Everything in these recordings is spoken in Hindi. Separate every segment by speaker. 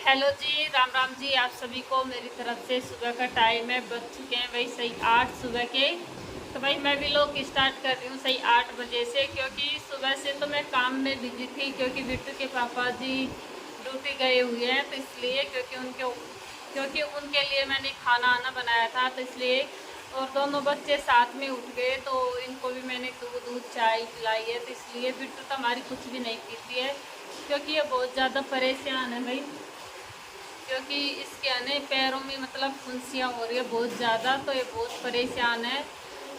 Speaker 1: हेलो जी, राम राम जी। आप सभी को मेरी तरफ से सुबह का टाइम है, बज चुके हैं वही सही 8 सुबह के। तो भाई मैं भी लोग स्टार्ट कर रही हूँ सही 8 बजे से, क्योंकि सुबह से तो मैं काम में बिजी थी, क्योंकि बिट्टू के पापा जी ड्यूटी गए हुए हैं, तो इसलिए क्योंकि उनके लिए मैंने खाना आना बनाया था, तो इसलिए। और दोनों बच्चे साथ में उठ गए, तो इनको भी मैंने दूध चाय पिलाई है, तो इसलिए बिट्टू तो हमारी कुछ भी नहीं पीती है, क्योंकि ये बहुत ज़्यादा परेशान है भाई। क्योंकि इसके आने पैरों में मतलब फुंसियाँ हो रही है बहुत ज़्यादा, तो ये बहुत परेशान है।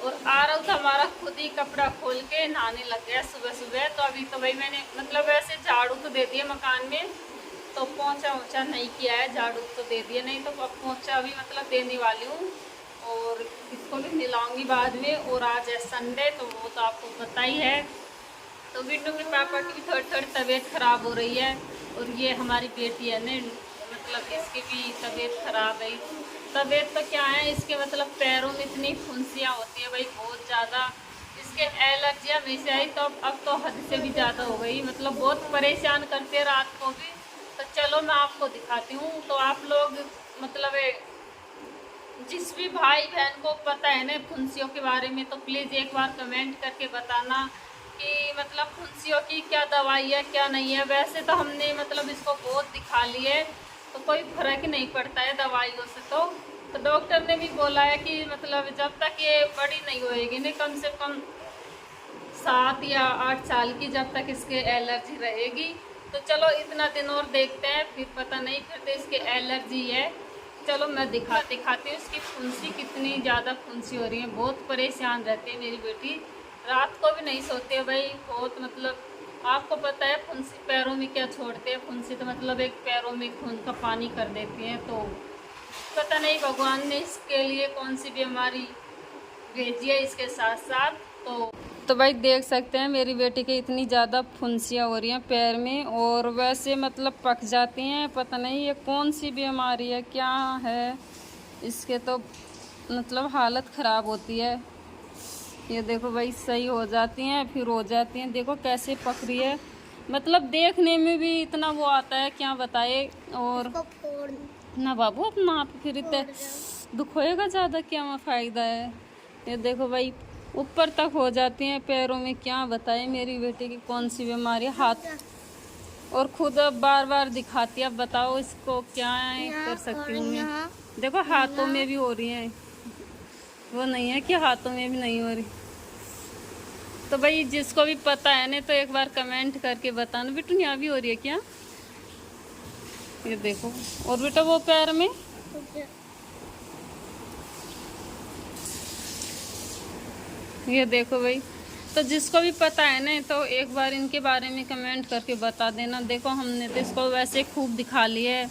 Speaker 1: और आरव तो हमारा खुद ही कपड़ा खोल के नहाने लग गया सुबह सुबह। तो अभी तो भाई मैंने मतलब ऐसे झाड़ू तो दे दिया मकान में, तो पोंछा ओछा नहीं किया है, झाड़ू तो दे दिया, नहीं तो अब पोंछा भी मतलब देने वाली हूँ और इसको भी नहलाऊंगी बाद में। और आज है संडे, तो वो तो आपको पता ही है। तो बिट्टू के पापा की भी थोड़ी थोड़ी तबीयत ख़राब हो रही है, और ये हमारी बेटी है ने मतलब इसकी भी तबीयत ख़राब है। तबीयत तो क्या है, इसके मतलब पैरों में इतनी फुंसियाँ होती है भाई बहुत ज़्यादा। इसके एलर्जियाँ हमेशा ही, तो अब तो हद से भी ज़्यादा हो गई, मतलब बहुत परेशान करते हैं रात को भी। तो चलो मैं आपको दिखाती हूँ। तो आप लोग मतलब जिस भी भाई बहन को पता है ना फुंसियों के बारे में, तो प्लीज़ एक बार कमेंट करके बताना कि मतलब फुंसियों की क्या दवाई है क्या नहीं है। वैसे तो हमने मतलब इसको बहुत दिखा लिए, तो कोई फर्क नहीं पड़ता है दवाइयों से। तो डॉक्टर ने भी बोला है कि मतलब जब तक ये बड़ी नहीं होएगी ना, कम से कम 7 या 8 साल की, जब तक इसके एलर्जी रहेगी। तो चलो इतना दिन और देखते हैं, फिर पता नहीं, फिर तो इसके एलर्जी है। चलो मैं दिखाती हूँ इसकी फुंसी, कितनी ज़्यादा फुंसी हो रही है, बहुत परेशान रहती है मेरी बेटी। रात को भी नहीं सोते भाई, बहुत मतलब आपको पता है फुंसी पैरों में क्या छोड़ते हैं। फुंसी तो मतलब एक पैरों में खून का पानी कर देती हैं। तो पता नहीं भगवान ने इसके लिए कौन सी बीमारी भेजी है इसके साथ साथ। तो भाई देख सकते हैं मेरी बेटी के इतनी ज़्यादा फुंसियाँ हो रही हैं पैर में, और वैसे मतलब पक जाती हैं। पता नहीं ये कौन सी बीमारी है क्या है इसके, तो मतलब हालत ख़राब होती है। ये देखो भाई सही हो जाती हैं फिर हो जाती हैं, देखो कैसे पक रही है, मतलब देखने में भी इतना वो आता है क्या बताए। और ना बाबू अपना आप फिर इतने दुख होएगा ज़्यादा, क्या फ़ायदा है। ये देखो भाई ऊपर तक हो जाती हैं पैरों में, क्या बताए मेरी बेटी की कौन सी बीमारी हाथ। और खुद अब बार बार दिखाती है, अब बताओ इसको क्या कर सकती हूँ मैं। देखो हाथों में भी हो रही है, वो नहीं है कि हाथों में भी नहीं हो रही। तो भाई जिसको भी पता है ना, तो एक बार कमेंट करके बताना। बेटू यहाँ भी हो रही है क्या, ये देखो। और बेटा वो पैर में, ये देखो भाई। तो जिसको भी पता है ना, तो एक बार इनके बारे में कमेंट करके बता देना। देखो हमने तो इसको वैसे खूब दिखा लिया है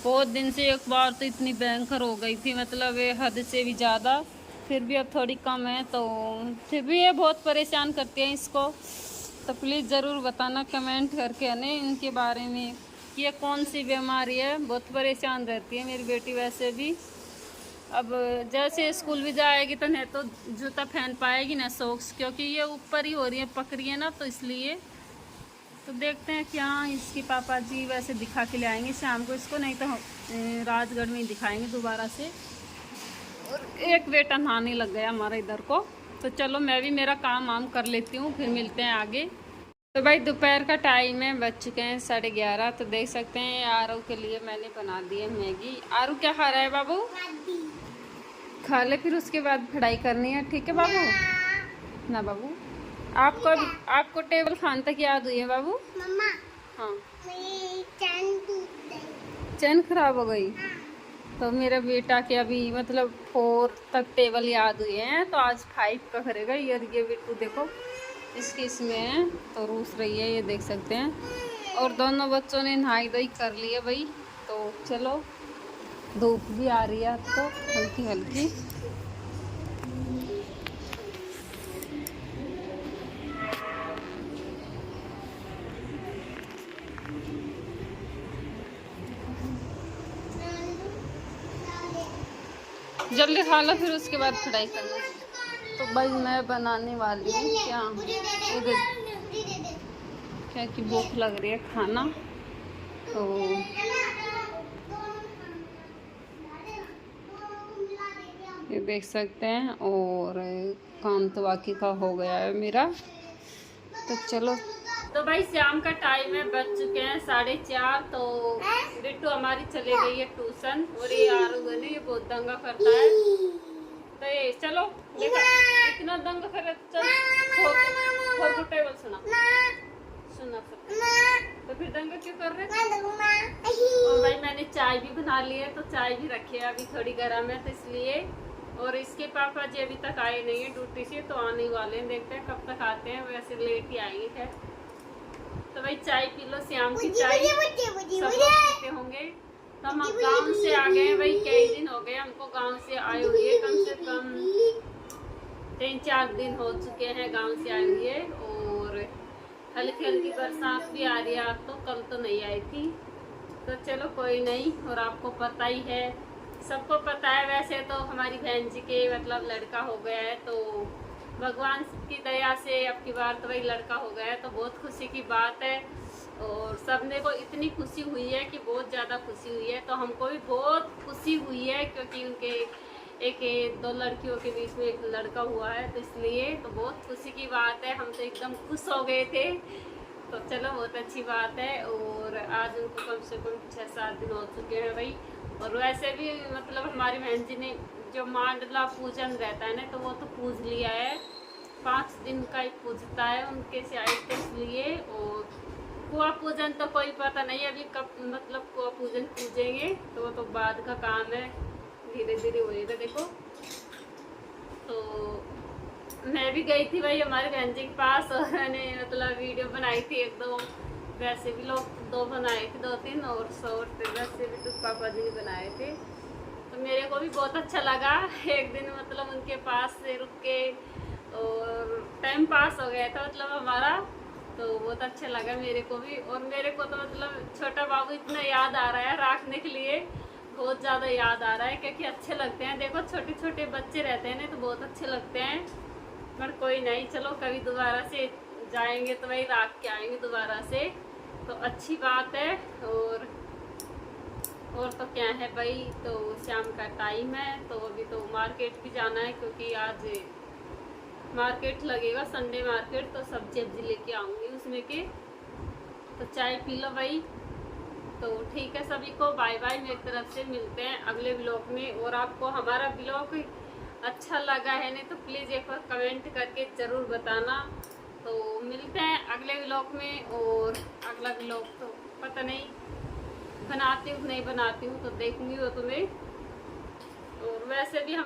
Speaker 1: बहुत दिन से, एक बार तो इतनी भयंकर हो गई थी, मतलब ये हद से भी ज़्यादा। फिर भी अब थोड़ी कम है, तो फिर भी ये बहुत परेशान करती है इसको। तो प्लीज़ ज़रूर बताना कमेंट करके है ना इनके बारे में कि ये कौन सी बीमारी है। बहुत परेशान रहती है मेरी बेटी वैसे भी। अब जैसे स्कूल भी जाएगी तो नहीं तो जूता पहन पाएगी ना सॉक्स, क्योंकि ये ऊपर ही हो रही है पक रही है ना, तो इसलिए। तो देखते हैं क्या इसके पापा जी वैसे दिखा के ले आएंगे शाम को इसको, नहीं तो राजगढ़ में ही दिखाएंगे दोबारा से। और एक बेटा नहाने लग गया हमारा इधर को। तो चलो मैं भी मेरा काम वाम कर लेती हूँ, फिर मिलते हैं आगे। तो भाई दोपहर का टाइम है, बज चुके हैं 11:30। तो देख सकते हैं आरू के लिए मैंने बना दी है मैगी। आरू क्या खा रहा है बाबू, खा ले फिर उसके बाद पढ़ाई करनी है, ठीक है बाबू। ना बाबू आपको टेबल खान तक याद हुई है बाबू। मम्मा हाँ चैन खराब हो गई। तो मेरा बेटा के अभी मतलब 4 तक टेबल याद हुए हैं, तो आज 5 का करेगा। ये बिट्टू देखो इसकी इसमें है, तो रूस रही है, ये देख सकते हैं। और दोनों बच्चों ने नहाई धोई कर लिया भाई। तो चलो धूप भी आ रही है अब तो हल्की हल्की। जल्दी खा लो फिर उसके बाद पढ़ाई करना। तो भाई मैं बनाने वाली हूँ क्या, क्या कि भूख लग रही है खाना। तो देख सकते हैं। और काम तो बाकी का हो गया है मेरा, तो चलो। तो भाई शाम का टाइम है, बज चुके हैं 4:30। तो बिट्टू हमारी चले गई है ट्यूशन, और ये आरू ये बहुत दंगा करता है। तो ये चलो देखो इतना दंगा कर, चल खोल टेबल सुना सुना तो फिर दंगा क्यों कर रहे। और भाई मैंने चाय भी बना ली है, तो चाय भी रखी है अभी थोड़ी गर्म है, तो इसलिए। और इसके पापा जी अभी तक आए नहीं है ड्यूटी से, तो आने वाले हैं, देखते हैं कब तक आते हैं। वैसे लेट ही आएंगे खैर। तो भाई चाय पी लो, शाम की चाय सब लोग पीते होंगे। तो हम गांव से आ गए हैं भाई, कई दिन हो गए हमको गांव से आए हुए, कम से कम 3-4 दिन हो चुके हैं गांव से आए हुए। और हल्की हल्की बरसात भी आ रही है, आज तो, कल तो नहीं आई थी। तो चलो कोई नहीं। और आपको पता ही है, सबको पता है वैसे तो, हमारी बहन जी के मतलब लड़का हो गया है। तो भगवान की दया से अब की बार तो वही लड़का हो गया है, तो बहुत खुशी की बात है। और सबने को इतनी खुशी हुई है कि बहुत ज़्यादा खुशी हुई है। तो हमको भी बहुत खुशी हुई है, क्योंकि उनके एक 2 लड़कियों के बीच में एक लड़का हुआ है, तो इसलिए तो बहुत खुशी की बात है। हम तो एकदम खुश हो गए थे। तो चलो बहुत अच्छी बात है। और आज उनको कम से कम 6-7 दिन हो चुके हैं भाई। और वैसे भी मतलब हमारी बहन जी ने जो मांडला पूजन रहता है ना, तो वो तो पूज लिया है, 5 दिन का ही पूजता है उनके से आए, तो इसलिए। और कुआ पूजन तो कोई पता नहीं अभी कब मतलब कुआ पूजन पूजेंगे, तो वो तो बाद का काम है, धीरे धीरे होएगा देखो। तो मैं भी गई थी भाई हमारे बहन जी के पास, और मैंने मतलब वीडियो बनाई थी 1-2, वैसे भी लोग 2 बनाए थे, 2-3, और शॉर्ट वैसे भी तो पापा जी ने बनाए थे। तो मेरे को भी बहुत अच्छा लगा एक दिन मतलब उनके पास से रुक के, और टाइम पास हो गया था मतलब हमारा, तो बहुत अच्छा लगा मेरे को भी। और मेरे को तो मतलब छोटा बाबू इतना याद आ रहा है रखने के लिए, बहुत ज़्यादा याद आ रहा है, क्योंकि अच्छे लगते हैं। देखो छोटे छोटे बच्चे रहते हैं ना, तो बहुत अच्छे लगते हैं। पर कोई नहीं, चलो कभी दोबारा से जाएंगे तो वही रख के आएंगे दोबारा से, तो अच्छी बात है। और तो क्या है भाई, तो शाम का टाइम है, तो अभी तो मार्केट भी जाना है, क्योंकि आज मार्केट लगेगा, संडे मार्केट, तो सब्जी लेके आऊँगी उसमें के। तो चाय पी लो भाई। तो ठीक है सभी को बाय बाय, मेरी तरफ से मिलते हैं अगले ब्लॉग में। और आपको हमारा ब्लॉग अच्छा लगा है नहीं तो प्लीज़ एक बार कमेंट करके ज़रूर बताना। तो मिलते हैं अगले ब्लॉग में। और अगला ब्लॉग तो पता नहीं बनाती हूँ नहीं बनाती हूँ, तो देखूँगी वो तुम्हें। और वैसे भी हम